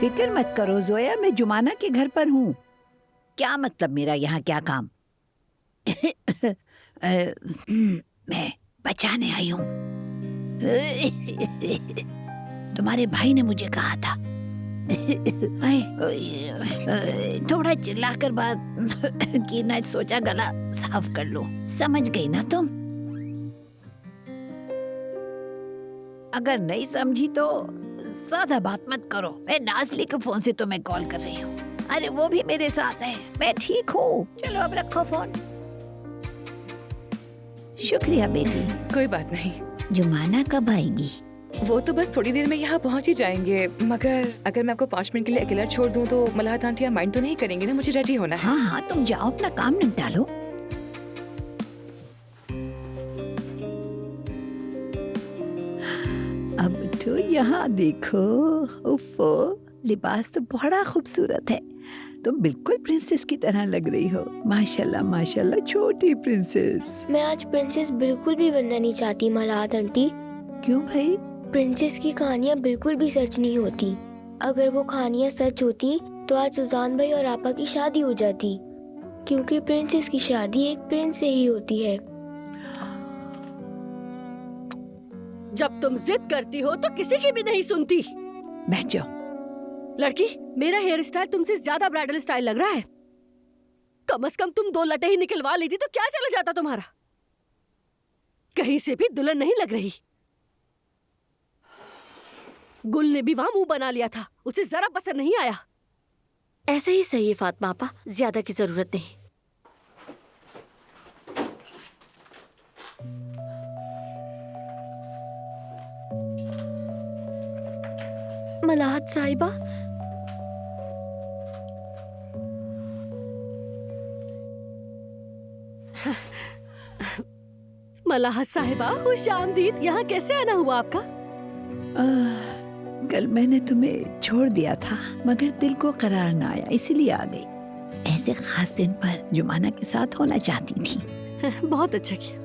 फिक्र मत करो जोया, मैं जुमाना के घर पर हूँ। क्या मतलब मेरा यहाँ क्या काम? मैं बचाने आई हूँ। तुम्हारे भाई ने मुझे कहा था। थोड़ा चिल्लाकर बात की ना, सोचा गला साफ कर लो। समझ गई ना तुम? अगर नहीं समझी तो ज्यादा बात मत करो। मैं नाजली के फोन से तुम्हें कॉल कर रही हूँ। अरे वो भी मेरे साथ है। मैं ठीक हूँ। चलो अब रखो फोन। शुक्रिया बेटी। कोई बात नहीं। जुमाना कब आएगी? वो तो बस थोड़ी देर में यहाँ पहुँच ही जाएंगे, मगर अगर मैं आपको 5 मिनट के लिए अकेला छोड़ दूँ तो मलाहत आंटियाँ माइंड तो नहीं करेंगे ना? मुझे रेडी होना है। हाँ हाँ, तुम जाओ, अपना काम निपटा लो। अब तो यहाँ देखो। उफ़ो, लिबास तो बड़ा खूबसूरत है। तुम बिल्कुल प्रिंसेस की तरह लग रही हो। माशाल्लाह माशाल्लाह, छोटी प्रिंसेस। मैं आज प्रिंसेस बिल्कुल भी बनना नहीं चाहती मलाहत आंटी। क्यों भाई? प्रिंसेस की कहानियाँ बिल्कुल भी सच नहीं होती। अगर वो कहानियाँ सच होती तो आज सुजान भाई और आपा की शादी हो जाती, क्योंकि प्रिंसेस की शादी एक प्रिंस से ही होती है। जब तुम जिद करती हो तो किसी की भी नहीं सुनती। बैठ जाओ। लड़की, मेरा हेयर स्टाइल तुमसे ज्यादा ब्राइडल स्टाइल लग रहा है। कम से कम तुम 2 लटे ही निकलवा लेती तो क्या चला जाता तुम्हारा। कहीं से भी दुल्हन नहीं लग रही। गुल ने भी वहां मुंह बना लिया था, उसे जरा पसंद नहीं आया। ऐसे ही सही है फातिमा आपा, ज्यादा की जरूरत नहीं। मलाहत साहिबा, मलाहत साहिबा, खुश आमदीद। यहाँ कैसे आना हुआ आपका? कल मैंने तुम्हें छोड़ दिया था, मगर दिल को करार ना आया, इसीलिए आ गई। ऐसे खास दिन पर जुमाना के साथ होना चाहती थी। बहुत अच्छा किया।